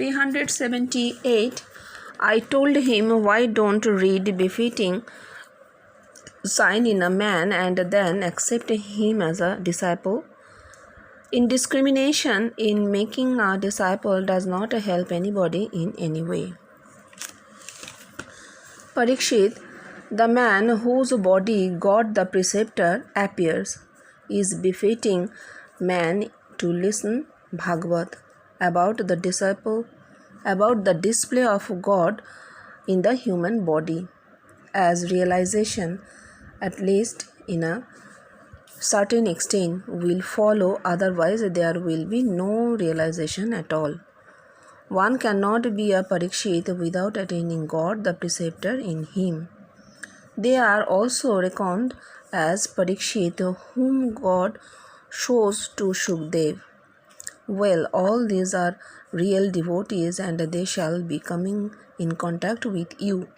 378. I told him, why don't read befitting sign in a man and then accept him as a disciple? Indiscrimination in making a disciple does not help anybody in any way. Parikshit, the man whose body God the preceptor appears, is befitting man to listen Bhagavad about the display of God in the human body as realization, at least in a certain extent, will follow, otherwise there will be no realization at all. One cannot be a Parikshit without attaining God the preceptor in him. They are also reckoned as Parikshit whom God shows to Shukdev. Well, all these are real devotees and they shall be coming in contact with you.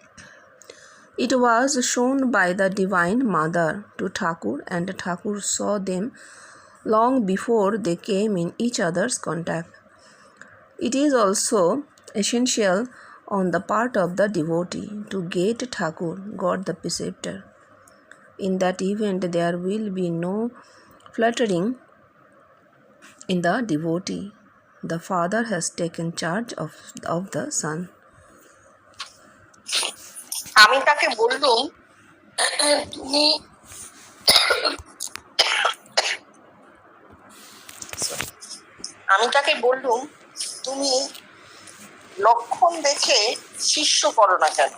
It was shown by the Divine Mother to Thakur, and Thakur saw them long before they came in each other's contact. It is also essential on the part of the devotee to get Thakur, God the preceptor. In that event, there will be no fluttering in the devotee. The Father has taken charge of the Son. আমি তাকে বললুম, তুমি লক্ষণ দেখে শিষ্য করো না কেন?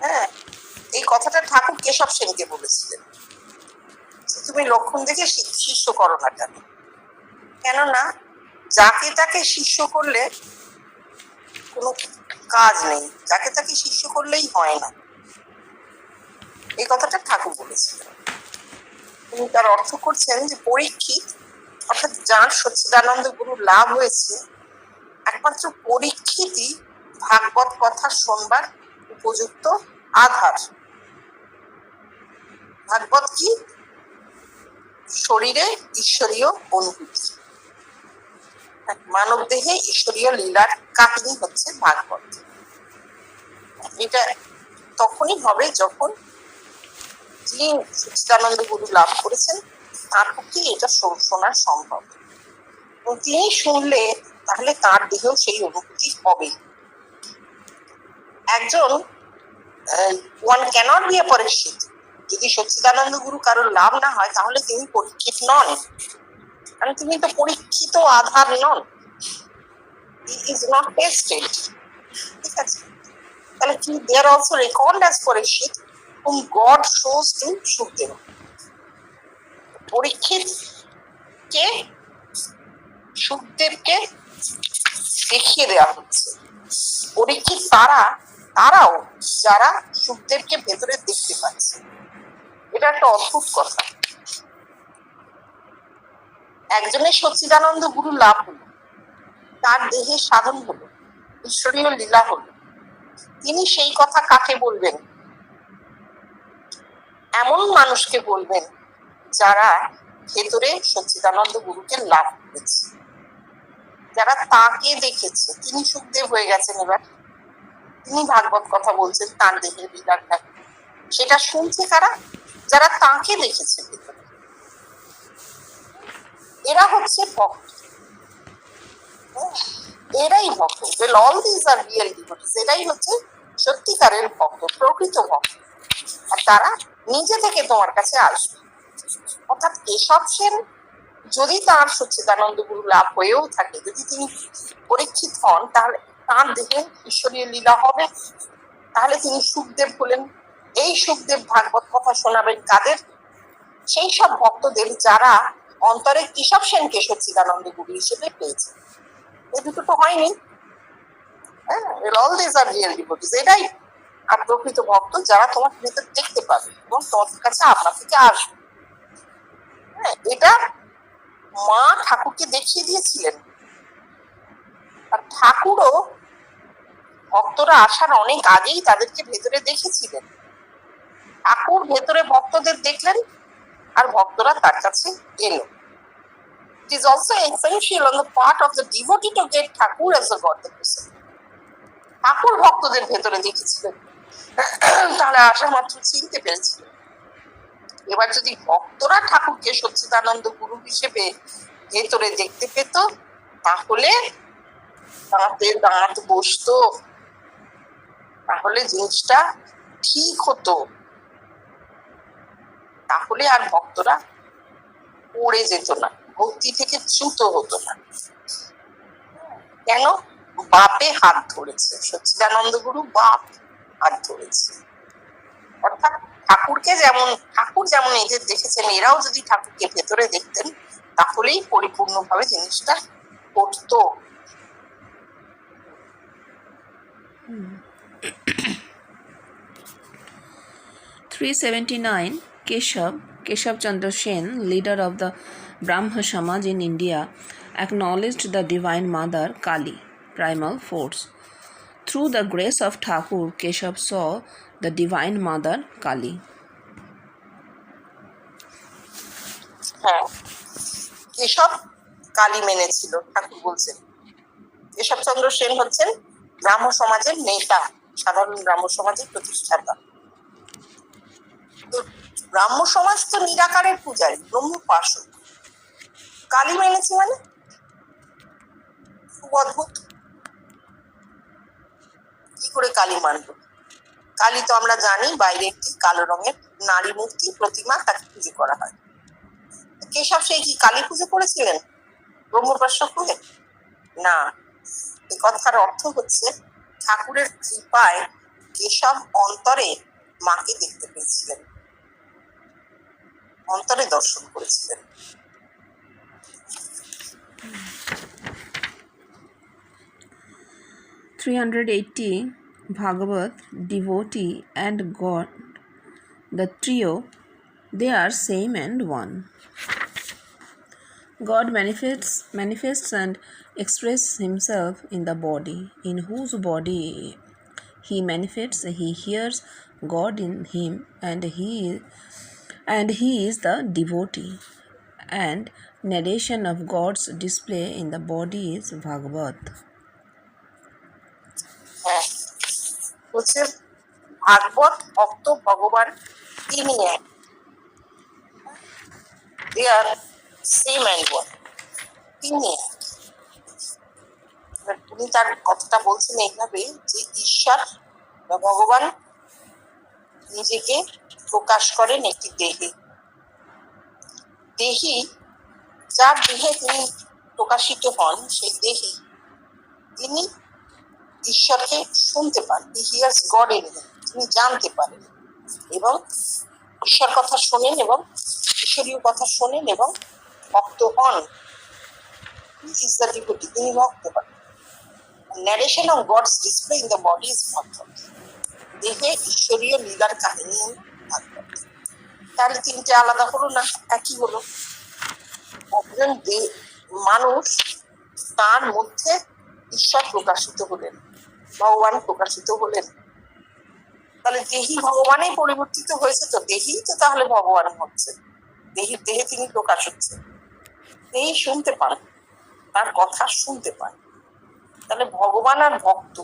হ্যাঁ, এই কথাটা ঠাকুর কেশব সেনকে বলেছিলেন। তুমি লক্ষণ দেখে শিষ্য করো না কেন? কেননা যাকে তাকে শিষ্য করলে কোনো কাজ নেই, যাকে তাকে শিষ্য করলেই হয় না। এই কথাটা ঠাকুর বলেছিলেন। তিনি তার অর্থ করছেন যে পরীক্ষিত অর্থাৎ যার সচ্চিদানন্দ গুরু লাভ হয়েছে, একমাত্র পরীক্ষিতই ভাগবত কথা শোনবার উপযুক্ত আধার। ভাগবত কি? শরীরে ঈশ্বরীয় অনুভূতি, মানব দেহে ঈশ্বরীয় লীলার কাহিনী হচ্ছে ভাগবত। এটা তখনই হবে যখন যিনি সচ্চিদানন্দ গুরু লাভ করেছেন তার পক্ষে এটা শোনা সম্ভব, এবং তিনি শুনলে তাহলে তার দেহেও সেই অনুভূতি হবে। একজন ওয়ান ক্যানট বি আ পরীক্ষিত, যদি সচ্চিদানন্দ গুরু কারোর লাভ না হয় তাহলে তিনি পরীক্ষিত নন, কারণ তিনি তো পরীক্ষিত আধার নন। He is not tested. ঠিক আছে, তাহলে কি they are also reckoned as Parikshit whom God shows to Shukdeva. পরীক্ষিত কে সুখদেবকে দেখিয়ে দেওয়া হচ্ছে। পরীক্ষিত তারাও যারা সুখদেবকে ভেতরে দেখতে পাচ্ছে। এটা একটা অদ্ভুত কথা। একজনের সচ্চিদানন্দ গুরু লাভ হলো, তার দেহে সাধন হলো, ঈশ্বরীয় লীলা হলো, তিনি সেই কথা কাকে বলবেন? এমন মানুষকে বলবেন যারা ভেতরে সচ্চিদানন্দ গুরুকে লাভ করেছে, যারা তাকে দেখেছে। তিনি সুখদেব হয়ে গেছেন, এবার তিনি ভাগবত কথা বলছেন, তার দেহের লীলাটা সেটা শুনছে কারা? যারা তাকে দেখেছে ভেতরে। এরা হচ্ছে ভক্ত, এরাই ভক্ত। All this are real devotees. এরাই হচ্ছে সত্যিকারের ভক্ত, প্রকৃত ভক্ত। আর তারা নিজে থেকে তোমার কাছে আসবে। অর্থাৎ কেশব সেন যদি তার সচ্চিদানন্দ গুরু লাভ হয়েও থাকে, যদি তিনি পরীক্ষিত হন, তাহলে তার দেহে ঈশ্বরীয় লীলা হবে, তাহলে তিনি সুখদেব হলেন। এই সুখদেব ভাগবত কথা শোনাবেন কাদের? সেই সব ভক্তদের যারা অন্তরে কেশব সেনকে সচ্চিদানন্দ গুরু হিসেবে পেয়েছে। এই দুটো তো হয়নি। হ্যাঁ, all this are real devotees. এটাই আর প্রকৃত ভক্ত, যারা তোমার ভেতর দেখতে পাবে এবং তোমার কাছে আপনার থেকে আসবে। হ্যাঁ, এটা মা ঠাকুরকে দেখিয়ে দিয়েছিলেন। আর ঠাকুরও ভক্তরা আসার অনেক আগেই তাদেরকে ভেতরে দেখেছিলেন। ঠাকুর ভেতরে ভক্তদের দেখলেন আর ভক্তরা তার কাছে এলো। is also essential on the part of the devotee to get Thakur as a God the preceptor. ঠাকুর ভক্তদের ভেতরে দেখেছিলেন, তারা আসা মাত্র চিনতে পেরেছিলেন। এবার যদি ভক্তরা ঠাকুরকে সচ্চিদানন্দ গুরু হিসেবে ভেতরে দেখতে পেত, তাহলে দাঁতে দাঁত বসতো, তাহলে জিনিসটা ঠিক হতো, তাহলে আর ভক্তরা পড়ে যেত না, ভক্তি থেকে চ্যুত হতো না। কেন? বাপে হাত ধরেছে, সচ্চিদানন্দ গুরু বাপ হাত ধরেছে। অর্থাৎ ঠাকুর যেমন এদের দেখেছেন, এরাও যদি ঠাকুরকে ভেতরে দেখতেন, তাহলেই পরিপূর্ণভাবে জিনিসটা করতো। 379 Keshav Chandra Sen, leader of the Brahma Samaj in India, acknowledged the Divine Mother Kali, primal force. Through the grace of Thakur, Keshav saw the Divine Mother Kali. হ্যাঁ, কেশব কালী মেনেছিল, ঠাকুর বলছেন। কেশবচন্দ্র সেন হচ্ছেন ব্রাহ্ম সমাজের নেতা, সাধারণ ব্রাহ্ম সমাজের প্রতিষ্ঠাতা। ব্রাহ্ম সমাজ তো নিরাকারের পূজারী, ব্রহ্মোপাসক। কালী মেনেছে মানে খুব অদ্ভুত। কি করে কালী মানব? কালী তো আমরা জানি বাইরে একটি কালো রঙের নারী মূর্তি, প্রতিমা, তাকে পুজো করা হয়। কেশব সেই কি কালী পুজো করেছিলেন ব্রহ্মোপাসক হয়ে? না, এ কথার অর্থ হচ্ছে ঠাকুরের কৃপায় কেশব অন্তরে মাকে দেখতে পেয়েছিলেন, অন্তরে দর্শন করেছিলেন। 380 Bhagavat, devotee and God, the trio, they are same and one. God manifests and expresses himself in the body, in whose body he manifests. He hears God in him, and he is the devotee, and narration of God's display in the body is Bhagavat. হ্যাঁ, হচ্ছে ভাগবত, ভক্ত, ভগবান তিনি এক, they are same and one, তিনি এক। তুমি তার কথাটা বলছেন এইভাবে যে ঈশ্বর বা ভগবান নিজেকে প্রকাশ করেন একটি দেহে, দেহি যার দেহে তিনি প্রকাশিত হন, সেই দেহি তিনি ঈশ্বরকে শুনতে পান, he hears God in him, তিনি জানতে পারেন এবং ঈশ্বর কথা শোনেন এবং ঈশ্বরীয় কথা শোনেন এবং ভক্ত হন। is the devotee, তিনি ভক্ত হন। narration of God's display in the body is Bhagavad, দেহে ঈশ্বরীয় লীলার কাহিনী ভাগবত। তাহলে তিনটে আলাদা হলো না, একই হলো। একজন মানুষ, তার মধ্যে ঈশ্বর প্রকাশিত হলেন, ভগবান প্রকাশিত হলেন, তাহলে দেহি ভগবানেই পরিবর্তিত হয়েছে, তো দেহি তো তাহলে ভগবান হচ্ছে, দেহে তিনি প্রকাশ হচ্ছে। দেহি শুনতে পান, তার কথা শুনতে পান, তাহলে ভগবান আর ভক্ত,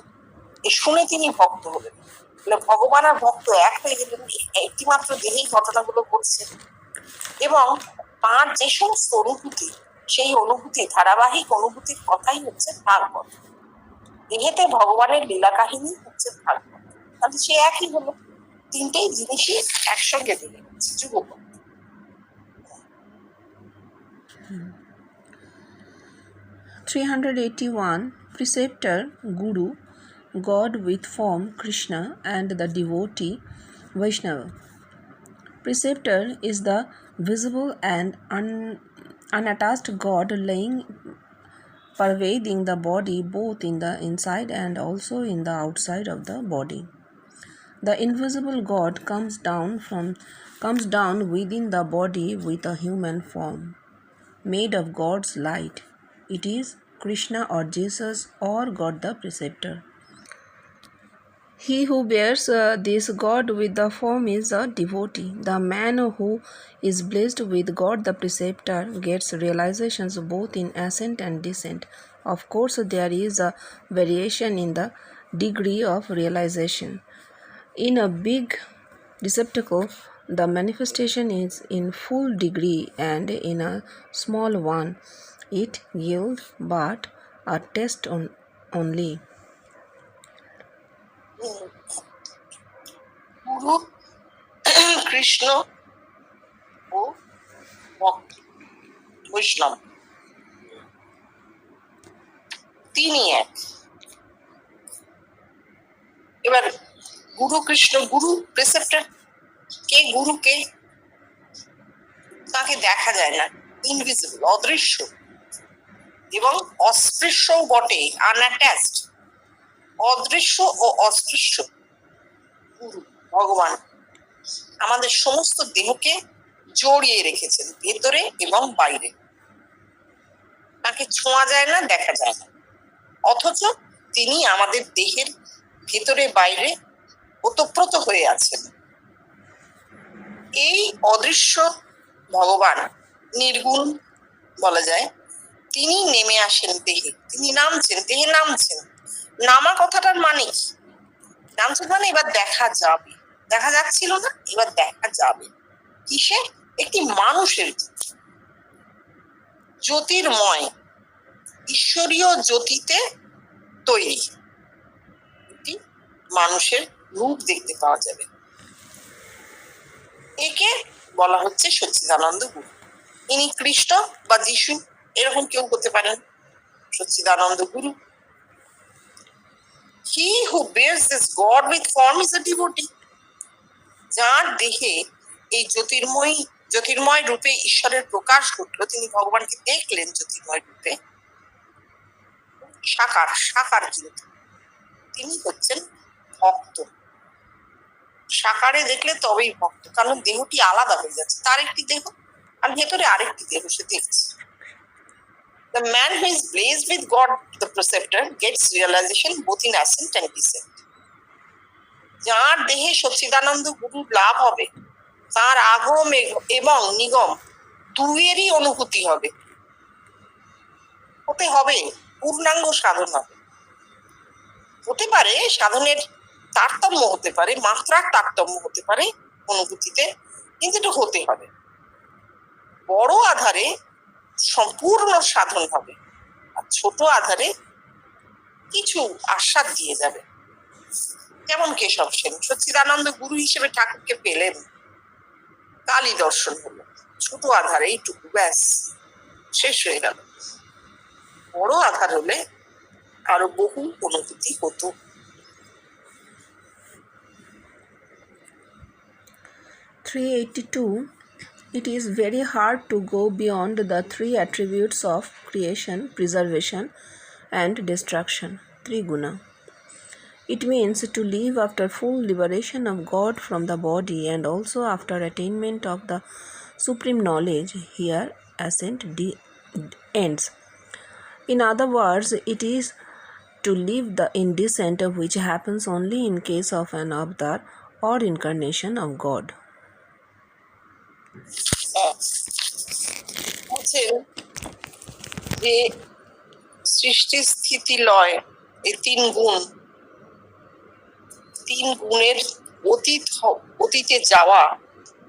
এ শুনে তিনি ভক্ত হলেন। তাহলে ভগবান আর ভক্ত এক হয়ে গেলেন, একটি মাত্র দেহেই ঘটনাগুলো ঘটছে। এবং তার যে সমস্ত অনুভূতি, সেই অনুভূতি, ধারাবাহিক অনুভূতির কথাই হচ্ছে ভাগবত। দেহেতে ভগবানের লীলা কাহিনী হচ্ছে ভাগবত। তাহলে সে একই হলো, তিনটেই জিনিসই একসঙ্গে দিলে যুগপৎ। 381 Preceptor, Guru, God with form Krishna, and the devotee Vaishnava. Preceptor is the visible and unattached God pervading the body, both in the inside and also in the outside of the body. The invisible God comes down within the body with a human form, made of God's light. It is Krishna or Jesus or God the Preceptor. He who bears this God with the form is a devotee. The man who is blessed with God the preceptor gets realizations both in ascent and descent. Of course, there is a variation in the degree of realization. In a big receptacle, the manifestation is in full degree, and in a small one, it yields but a test only. গুরু কৃষ্ণ ও ভক্ত বৈষ্ণব তিনি এক। এবার গুরু কৃষ্ণ, গুরু preceptor কে? গুরুকে তাকে দেখা যায় না, ইনভিজিবল, অদৃশ্য এবং অস্পৃশ্যও বটে, আনঅ্যাটাচড। অদৃশ্য ও অস্পৃশ্য গুরু ভগবান আমাদের সমস্ত দেহকে জড়িয়ে রেখেছেন ভেতরে এবং বাইরে। তাকে ছোঁয়া যায় না, দেখা যায় না, অথচ তিনি আমাদের দেহের ভেতরে বাইরে ওতপ্রোত হয়ে আছেন। এই অদৃশ্য ভগবান, নির্গুণ বলা যায়, তিনি নেমে আসেন দেহে, তিনি নামছেন, দেহে নামছেন। নামা কথাটার মানে কি? নামছেন মানে এবার দেখা যাবে, দেখা যাচ্ছিল না, এবার দেখা যাবে। কিসে? একটি মানুষের জ্যোতির্ময় ঈশ্বরীয় জ্যোতিতে তৈরি একটি মানুষের রূপ দেখতে পাওয়া যাবে। একে বলা হচ্ছে সচ্চিদানন্দ গুরু। ইনি কৃষ্ণ বা যিশু এরকম কেউ হতে পারেন। সচ্চিদানন্দ গুরু। He who bears this God with form is a devotee. যার দেহে এই জ্যোতির্ময় রূপে ঈশ্বরের প্রকাশ ঘটলো, তিনি ভগবানকে দেখলেন জ্যোতির্ময় রূপে, সাকার কিন্তু তিনি হচ্ছেন ভক্ত। সাকারে দেখলে তবেই ভক্ত, কারণ দেহটি আলাদা হয়ে যাচ্ছে, তার একটি দেহ আর ভেতরে আরেকটি দেহ সে দেখছে। The man who is blessed with God the preceptor gets realization both in ascent and descent. যার দেহে সচ্চিদানন্দ গুরু লাভ হবে, তার আগম এবং নিগম দুয়েরই অনুভূতি হবে, হতে হবে, পূর্ণাঙ্গ সাধন হবে। হতে পারে সাধনের তারতম্য হতে পারে, মাত্রার তারতম্য হতে পারে অনুভূতিতে, কিন্তু এটা হতে হবে। বড় আধারে সম্পূর্ণ সাধন হবে, আর ছোট আধারে কিছু আস্বাদ দিয়ে যাবে। যেমন কেশব সেন সচ্চিদানন্দ গুরু হিসেবে ঠাকুরকে পেলেন, কালী দর্শন হলো, ছোট আধারে এইটুকু, ব্যাস শেষ হয়ে গেল। বড় আধার হলে আরো বহু অনুভূতি হতো। 382. It is very hard to go beyond the three attributes of creation, preservation, and destruction, Triguna. It means to live after full liberation of God from the body and also after attainment of the supreme knowledge. Here, ascent ends. In other words, it is to live the in descent, which happens only in case of an avatar or incarnation of God. যে সৃষ্টি স্থিতি লয়, এই তিন গুণের অতীতে যাওয়া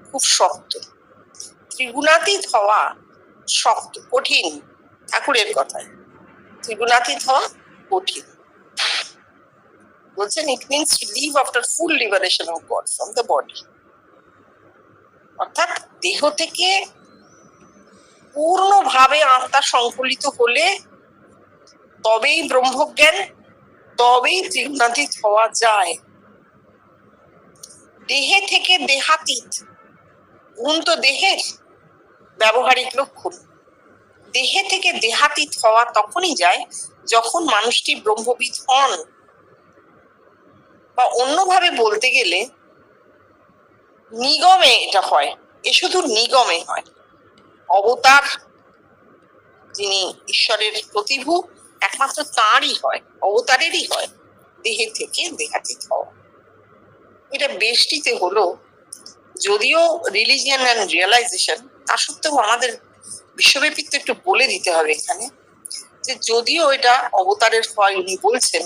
খুব শক্ত। ত্রিগুণাতীত হওয়া শক্ত, কঠিন। ঠাকুরের কথায় ত্রিগুণাতীত হওয়া কঠিন। বলছেন it means to live after full liberation of god from the body. অর্থাৎ দেহ থেকে পূর্ণভাবে আত্মা সংকলিত হলে তবেই ব্রহ্মজ্ঞান, তবেই ত্রিগুণাতীত হওয়া যায়। দেহে থেকে দেহাতীত, গুণ তো দেহের ব্যবহারিক লক্ষণ। দেহে থেকে দেহাতীত হওয়া তখনই যায় যখন মানুষটি ব্রহ্মবিদ হন, বা অন্যভাবে বলতে গেলে নিগমে এটা হয়। এ শুধু নিগমে হয়। অবতার যিনি ঈশ্বরের প্রতিভু, একমাত্র তাঁরই হয়, অবতারেরই হয় দেহে থেকে দেহাতীত হওয়া। এটা বেষ্টিতে হলো, যদিও রিলিজিয়ান অ্যান্ড রিয়েলাইজেশন, তা সত্ত্বেও আমাদের বিশ্বব্যাপী তো একটু বলে দিতে হবে এখানে, যে যদিও এটা অবতারের ফল, উনি বলছেন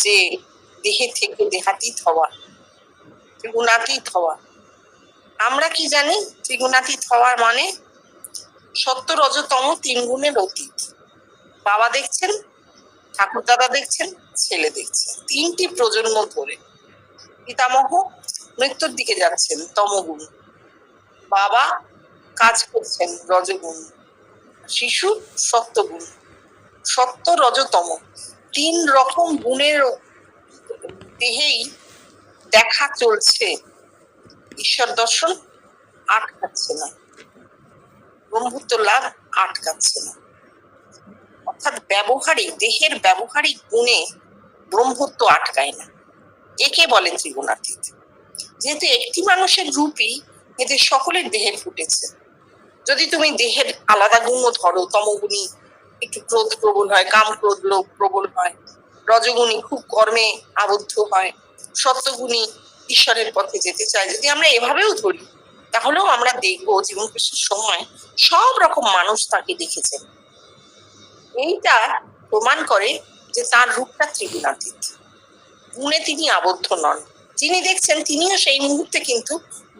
যে দেহে থেকে দেহাতীত হওয়া, ত্রিগুণাতীত হওয়া। আমরা কি জানি ত্রিগুণাতীত হওয়ার মানে? সত্য রজতম 3 গুণের অতীত। বাবা দেখছেন, ঠাকুর দাদা দেখছেন, ছেলে দেখছেন, 3টি প্রজন্ম ধরে পিতামহ মৃত্যুর দিকে যাচ্ছেন তমগুণ, বাবা কাজ করছেন রজগুণ, শিশু সত্যগুণ। সত্য রজতম 3 রকম গুণের দেহেই দেখা চলছে। ঈশ্বর দর্শন আটকাচ্ছে না, ব্রহ্মত্ব লাভ আটকাচ্ছে না। অর্থাৎ ব্যবহারিক, দেহের ব্যবহারিক গুণে ব্রহ্মত্ব আটকায় না। একে বলে ত্রিগুণাতীত। যেহেতু একটি মানুষের রূপই এদের সকলের দেহে ফুটেছে, যদি তুমি দেহের আলাদা গুণও ধরো, তমগুণী একটু ক্রোধ প্রবল হয়, কাম ক্রোধ লোভ প্রবল হয়, রজগুণী খুব কর্মে আবদ্ধ হয়, সত্যগুণী ঈশ্বরের পথে যেতে চায়, যদি আমরা এভাবেও ধরি, তাহলেও আমরা দেখবো জীবন কৃষ্ণের সময় সব রকম মানুষ তাকে দেখেছেন। এইটা প্রমাণ করে যে তার রূপটা ত্রিগুণাতীত, গুণে তিনি আবদ্ধ নন। যিনি দেখছেন তিনিও সেই মুহূর্তে কিন্তু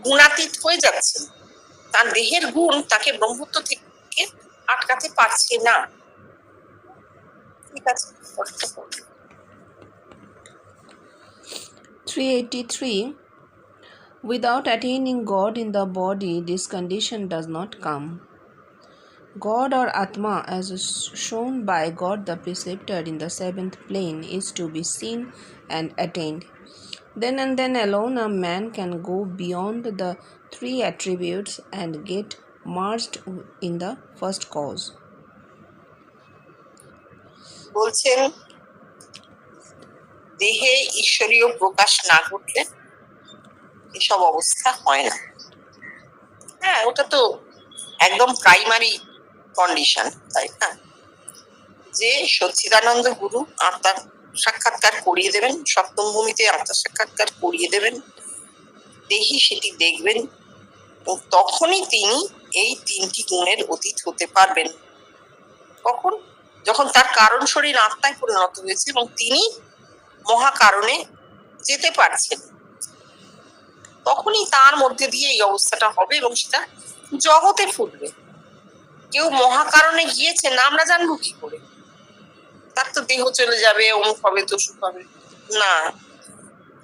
গুণাতীত হয়ে যাচ্ছেন। তার দেহের গুণ তাকে ব্রহ্মত্ব থেকে আটকাতে পারছে না। ঠিক আছে। 383. Without attaining God in the body, this condition does not come. God or Atma, as shown by God the Preceptor in the 7th plane, is to be seen and attained. Then and then alone a man can go beyond the 3 attributes and get merged in the first cause. বলছেন দেহে ঈশ্বরীয় প্রকাশ না ঘটলে এসব অবস্থা হয় না। হ্যাঁ, ওটা তো একদম প্রাইমারি কন্ডিশন, তাই না? যে সচ্চিদানন্দ গুরু আত্মার সাক্ষাৎকার করিয়ে দেবেন, সপ্তম ভূমিতে আত্মার সাক্ষাৎকার করিয়ে দেবেন, দেহি সেটি দেখবেন, এবং তখনই তিনি এই 3টি গুণের অতীত হতে পারবেন। কখন? যখন তার কারণ শরীর আত্মায় পরিণত হয়েছে এবং তিনি মহাকারণে যেতে পারছেন, তখনই তার মধ্যে দিয়ে এই অবস্থাটা হবে এবং সেটা জগতে ফুটবে। কেউ মহাকারণে গিয়েছে না, আমরা জানবো কি করে? তার তো দেহ চলে যাবে, অমুক হবে, তসুক হবে না।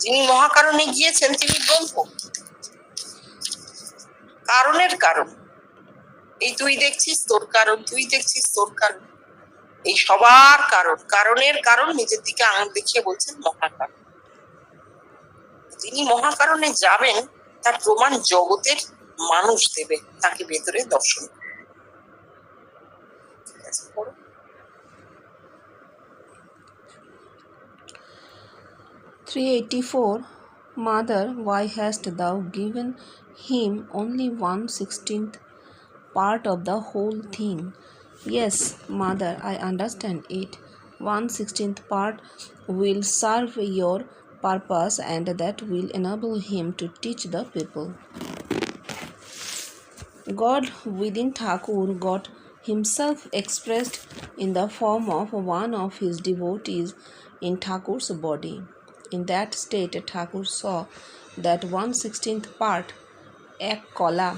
যিনি মহাকারণে গিয়েছেন তিনি ব্রহ্ম, কারণের কারণ। এই তুই দেখছিস তোর কারণ, তুই দেখছিস তোর কারণ, এই সবার কারণ, কারণের কারণ নিজের দিকে আঙুল দেখিয়ে বলছেন মহাকারণ। তিনি মহাকারণে যাবেন তার প্রমাণ জগতের মানুষ দেবে, তাকে ভেতরে দর্শন। ঠিক আছে, পড়ো। 384. Mother, why hast thou given him only 1/16th part of the whole thing? Yes, mother, I understand it. 1/16th part will serve your purpose and that will enable him to teach the people. God within Thakur got himself expressed in the form of one of his devotees in Thakur's body. In that state, Thakur saw that 1/16th part, ek kola,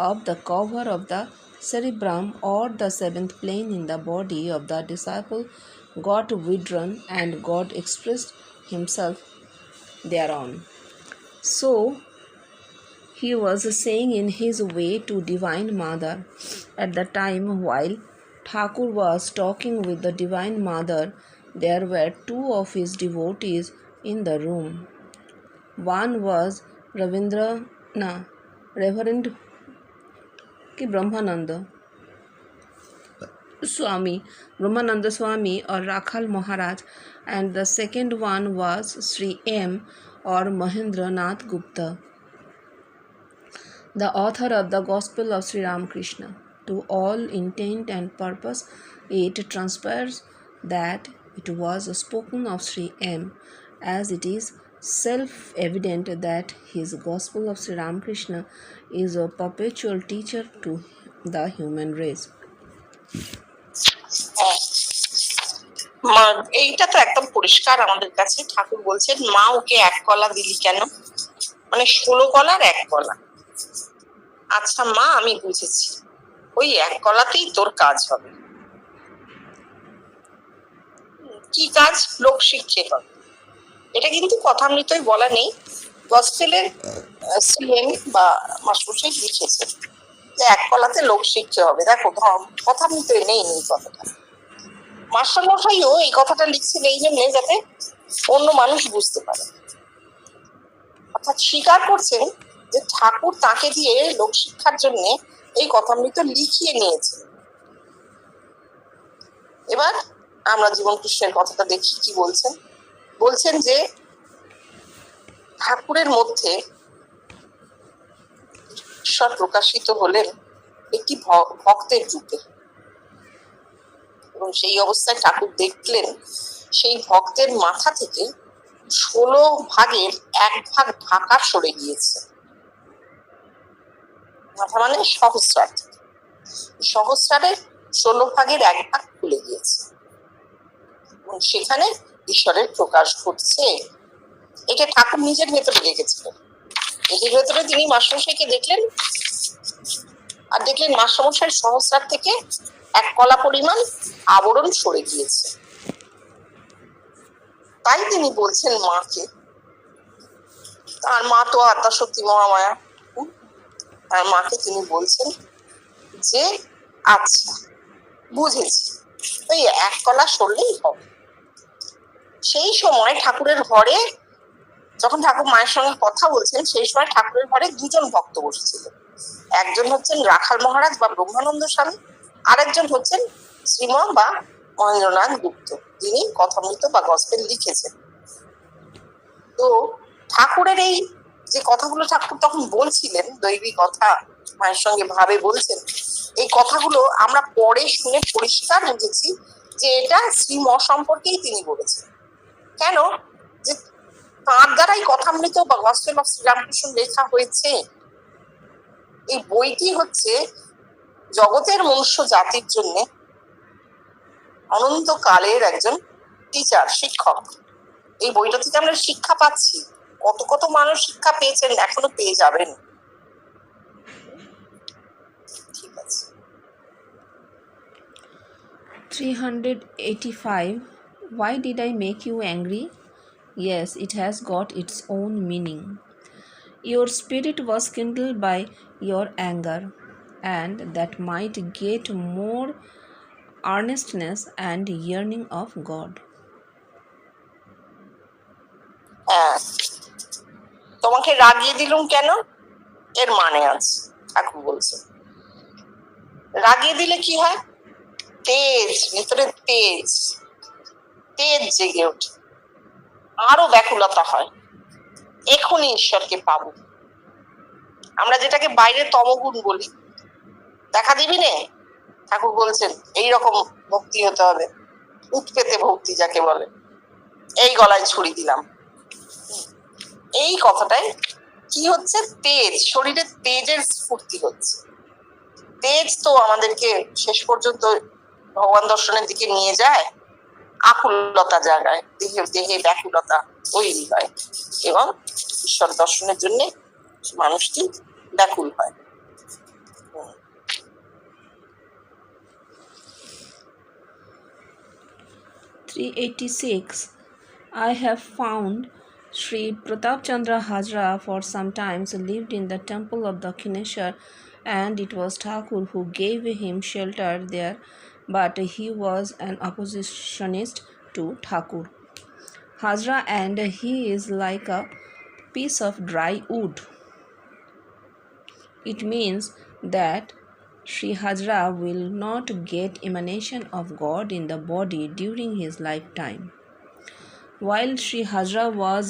of the cover of the cerebrum or the 7th plane in the body of the disciple got withdrawn and God expressed himself thereon. So, he was saying in his way to Divine Mother. At the time while Thakur was talking with the Divine Mother, there were 2 of his devotees in the room. One was Reverend Brahmananda Swami or Rakhal Maharaj, and the second one was Sri M or Mahendra Nath Gupta, the author of the Gospel of Sri Ramakrishna. To all intent and purpose, it transpires that it was spoken of Sri M, as it is self-evident that his Gospel of Sri Ramakrishna is a perpetual teacher to the human race. হ্যাঁ, এইটা তো একদম পরিষ্কার আমাদের কাছে। ঠাকুর বলছেন, মা ওকে এক কলা দিলি কেন? মানে 16 কলার এক কলা। আচ্ছা মা, আমি বুঝেছি, ওই এক কলাতেই তোর কাজ হবে। কি কাজ? লোক শিক্ষে হবে। এটা কিন্তু কথামৃতই বলা নেই, গসপেলের সিএম বা মাস্টারমশাই লিখেছেন যে এক কলাতে লোক শিক্ষে হবে। দেখো, কথামৃতই নেই এই কথাটা। মাস্টারমশাইও এই কথাটা লিখছেন এই জন্য যাতে অন্য মানুষ বুঝতে পারে, অর্থাৎ স্বীকার করছেন যে ঠাকুর তাকে দিয়ে লোক শিক্ষার জন্য এই কথামৃত লিখিয়ে নিয়েছে। এবার আমরা জীবন কৃষ্ণের কথাটা দেখি কি বলছেন। বলছেন যে ঠাকুরের মধ্যে ঈশ্বর প্রকাশিত হলেন একটি ভক্তের রূপে, এবং সেই অবস্থায় ঠাকুর দেখলেন সেই ভক্তের মাথা থেকে 16 ভাগের 1 ভাগ ঢাকা সরে গিয়েছে। মাথা মানে সহস্রার, সহস্রারের 16 ভাগের 1 ভাগ খুলে গিয়েছে এবং সেখানে ঈশ্বরের প্রকাশ ঘটছে। এটা ঠাকুর নিজের ভেতরে দেখেছিলেন। এটির ভেতরে তিনি মাস্টারমশাইকে দেখলেন, আর দেখলেন মাস্টারমশাইয়ের সহস্রার থেকে 1 কলা পরিমাণ আবরণ সরে গিয়েছে। তাই তিনি বলছেন মাকে, তার মা তো আত্মাশক্তি মহামায়া, আর মাকে তিনি বলছেন যে আচ্ছা বুঝেছি, ওই 1 কলা সরলেই হবে। সেই সময় ঠাকুরের ঘরে, যখন ঠাকুর মায়ের সঙ্গে কথা বলছেন, সেই সময় ঠাকুরের ঘরে 2জন ভক্ত বসেছিলেন। একজন হচ্ছেন রাখাল মহারাজ বা ব্রহ্মানন্দ স্বামী, আরেকজন হচ্ছেন শ্রীম বা মহেন্দ্রনাথ গুপ্ত, যিনি কথামৃত বা গসপেল লিখেছেন। তো ঠাকুরের এই যে কথাগুলো ঠাকুর তখন বলছিলেন, দৈবী কথা মায়ের সঙ্গে ভাবে বলছেন, এই কথাগুলো আমরা পরে শুনে পরিষ্কার বুঝেছি যে এটা শ্রীম সম্পর্কেই তিনি বলেছেন। কেন? যে তাঁর দ্বারাই কথামৃত বা গসপেল অফ শ্রীরামকৃষ্ণ লেখা হয়েছে। এই বইটি হচ্ছে জগতের মনুষ্য জাতির জন্য অনন্তকালের একজন টিচার, শিক্ষক। এই বইটা থেকে আমরা শিক্ষা পাচ্ছি। কত কত মানুষ শিক্ষা পেয়েছেন, এখনো পেয়ে যাবেন। ঠিক আছে। 385. Why did I make you angry? Yes, it has got its own meaning. Your spirit was kindled by your anger, and that might get more earnestness and yearning of God. তোমাকে রাগিয়ে দিলুম কেন? এর মানে আছে, ঠাকুর বলছে রাগিয়ে দিলে কি হয়? তেজ, ভিতরে তেজ তেজ জেগে ওঠে, আরো ব্যাকুলতা হয়, এখনই ঈশ্বরকে পাবো। আমরা যেটাকে বাইরে তমগুণ বলি, দেখা দিবি নে, ঠাকুর বলছেন এইরকম ভক্তি হতে হবে, উৎপেতে ভক্তি যাকে বলে। এই গলায় ছুরি দিলাম, এই কথাটাই কি হচ্ছে? তেজ, শরীরে তেজের স্ফূর্তি হচ্ছে। তেজ তো আমাদেরকে শেষ পর্যন্ত ভগবান দর্শনের দিকে নিয়ে যায়, আকুলতা জাগায়, দেহে ব্যাকুলতা তৈরি হয় এবং ঈশ্বর দর্শনের জন্য মানুষটি ব্যাকুল হয়। 386. I have found Sri Pratap Chandra Hazra for some times lived in the temple of Dakshineshwar, and it was Thakur who gave him shelter there, but he was an oppositionist to Thakur. Hazra and he is like a piece of dry wood. It means that Sri Hazra will not get emanation of God in the body during his lifetime. While Sri Hazra was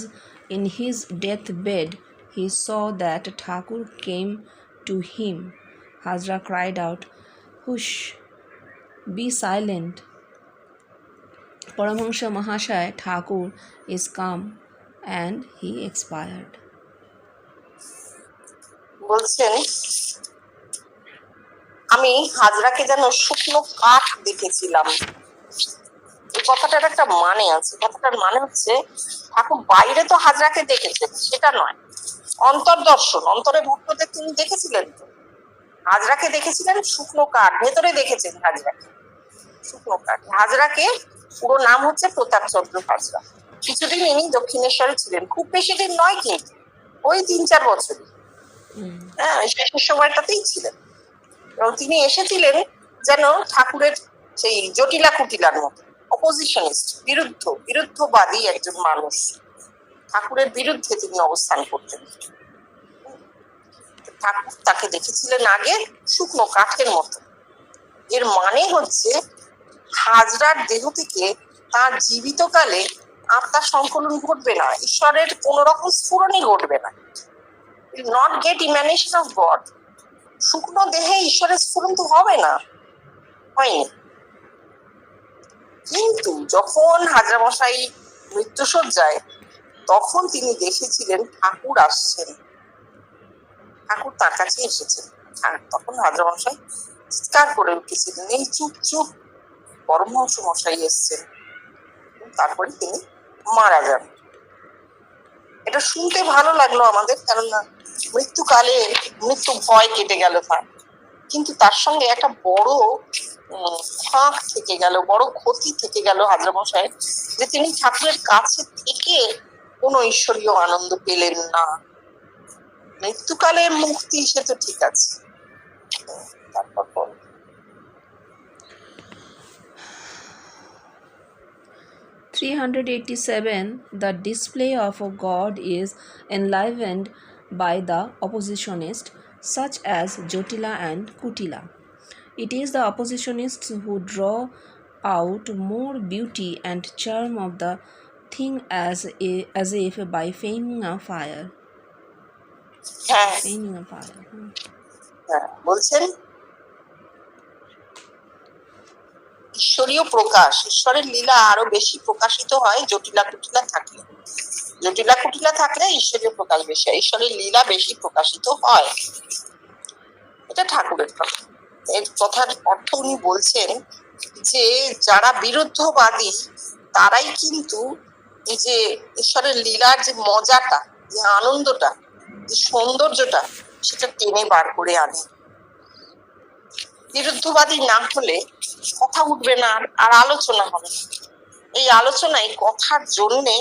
in his deathbed, he saw that Thakur came to him. Hazra cried out, "Hush, be silent." Paramahansa Mahashaya Thakur is come and he expired. বলছেন আমি হাজরাকে যেন শুকনো কাঠ দেখেছিলাম। এই কথাটার একটা মানে আছে। কথাটার মানে হচ্ছে ঠাকুর বাইরে তো হাজরাকে দেখেছেন, সেটা নয়, অন্তর্দর্শন, অন্তরে ভক্তদের তিনি দেখেছিলেন তো। হাজরাকে দেখেছিলেন শুকনো কাঠ, ভেতরে দেখেছেন হাজরাকে শুকনো কাঠ। হাজরাকে পুরো নাম হচ্ছে প্রতাপচন্দ্র হাজরা। কিছুদিন ইনি দক্ষিণেশ্বরে ছিলেন, খুব বেশি দিন নয় কিন্তু, ওই 3-4 বছরই। হ্যাঁ, শেষের সময়টাতেই ছিলেন। এবং তিনি এসেছিলেন যেন ঠাকুরের সেই জটিলা কুটিলার মতো অপোজিশনিস্ট, বিরুদ্ধবাদী একজন মানুষ। ঠাকুরের বিরুদ্ধে তিনি অবস্থান করতেন। ঠাকুর তাকে দেখেছিলেন আগে শুকনো কাঠের মতো। এর মানে হচ্ছে হাজরার দেহ থেকে তার জীবিতকালে আত্মার সংকলন ঘটবে না, ঈশ্বরের কোন রকম স্ফুরণই ঘটবে না, নট গেট ইমানেশন অফ গড। শুকনো দেহে ঈশ্বরের স্ফুরণ তো হবে না, হয়নি। কিন্তু যখন হাজরা মশাই মৃত্যুসজ্জায়, তখন তিনি দেখেছিলেন ঠাকুর আসছেন, ঠাকুর তার কাছে এসেছেন। আর তখন হাজরা মশাই চিৎকার করে উঠেছিলেন, এই চুপ চুপ, পরমহংস মশাই এসছেন। তারপরে তিনি মারা যান। এটা শুনতে ভালো লাগলো আমাদের, কেননা মৃত্যুকালে মৃত্যু ভয় কেটে গেল তার, কিন্তু তার সঙ্গে একটা বড় ফাঁক থেকে গেল, বড় ক্ষতি থেকে গেল হাজরা মশাই, যে তিনি ঠাকুরের কাছে থেকে কোনো ঈশ্বরীয় আনন্দ পেলেন না। মৃত্যুকালের মুক্তি সে তো ঠিক আছে, তারপর 387. The display of a god is enlivened by the oppositionists such as Jotila and Kutila. It is the oppositionists who draw out more beauty and charm of the thing as if by feigning a fire. Feigning a fire. বলছেন ঈশ্বরীয় প্রকাশ, ঈশ্বরের লীলা আরো বেশি প্রকাশিত হয় জটিলা কুটিলা থাকলে। জটিলা কুটিলা থাকলে ঈশ্বরীয় প্রকাশ বেশি হয়, ঈশ্বরের লীলা বেশি প্রকাশিত হয়। এটা ঠাকুরের কথা। এর কথার অর্থ উনি বলছেন যে যারা বিরুদ্ধবাদী তারাই কিন্তু এই যে ঈশ্বরের লীলার যে মজাটা, যে আনন্দটা, যে সৌন্দর্যটা, সেটা টেনে বার করে আনে। বিরুদ্ধবাদী না হলে কথা উঠবে না, আর আলোচনা হবে না। এই আলোচনায় কথার জন্যে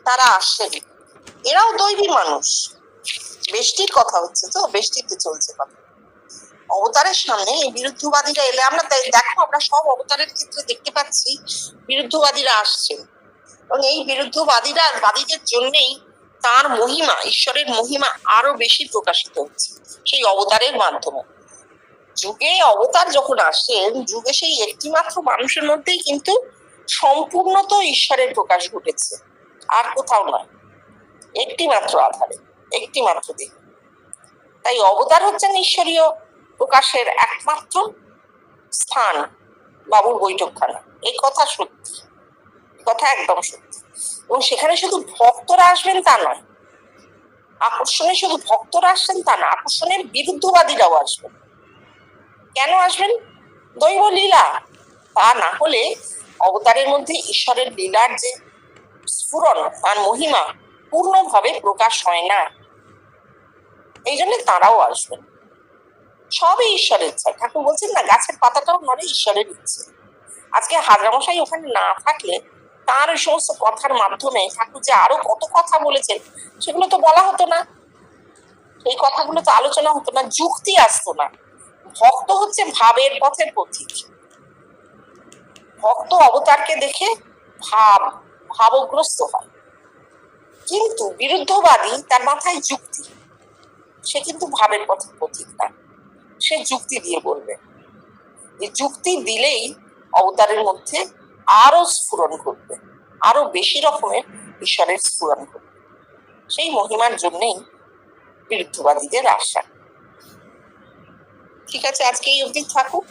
তারা আসেন। এরাও দৈবী মানুষ, বেষ্টির কথা হচ্ছে তো, বেষ্টিতে চলছে কথা। অবতারের সামনে এই বিরুদ্ধবাদীরা এলে, আমরা দেখো আমরা সব অবতারের ক্ষেত্রে দেখতে পাচ্ছি বিরুদ্ধবাদীরা আসছেন, এবং এই বাদীদের জন্যেই তার মহিমা, ঈশ্বরের মহিমা আরো বেশি প্রকাশিত হচ্ছে সেই অবতারের মাধ্যমে। যুগে অবতার যখন আসেন, যুগে সেই একটি মাত্র মানুষের মধ্যেই কিন্তু সম্পূর্ণত ঈশ্বরের প্রকাশ ঘটেছে, আর কোথাও নয়, একটি মাত্র আধারে, একটি মাত্র দিক। তাই অবতার হচ্ছেন ঈশ্বরীয় প্রকাশের একমাত্র স্থান, বাবুর বৈঠকখানা। এই কথা সত্যি, কথা একদম সত্যি। এবং সেখানে শুধু ভক্তরা আসবেন তা নয়, আকর্ষণে শুধু ভক্তরা আসছেন তা না, আকর্ষণের বিরুদ্ধবাদীরাও আসবেন। কেন আসবেন? দৈব লীলা। তা না হলে অবতারের মধ্যে ঈশ্বরের লীলার যে স্ফুরণ, তার মহিমা পূর্ণভাবে প্রকাশ হয় না। এই জন্য তারাও আসবেন। সবই ঈশ্বরের ইচ্ছা। ঠাকুর বলছেন না, গাছের পাতাটাও নড়ে ঈশ্বরের ইচ্ছে। আজকে হাজরামশাই ওখানে না থাকলে তার ওই সমস্ত কথার মাধ্যমে ঠাকুর যে আরো কত কথা বলেছেন, সেগুলো তো বলা হতো না, এই কথাগুলো তো আলোচনা হতো না, যুক্তি আসতো না। ভক্ত হচ্ছে ভাবের পথের পথিক। ভক্ত অবতারকে দেখে ভাবগ্রস্ত হয়, কিন্তু বিরুদ্ধবাদী তার মাথায় যুক্তি, সে কিন্তু ভাবের পথের পথিক না, সে যুক্তি দিয়ে বলবে। এই যুক্তি দিলেই অবতারের মধ্যে আরো স্ফুরণ ঘটবে, আরো বেশি রকমের ঈশ্বরের স্ফুরণ ঘটবে। সেই মহিমার জন্যই বিরুদ্ধবাদীদের আশা। ঠিক আছে, আজকে এই অবধি থাকুক।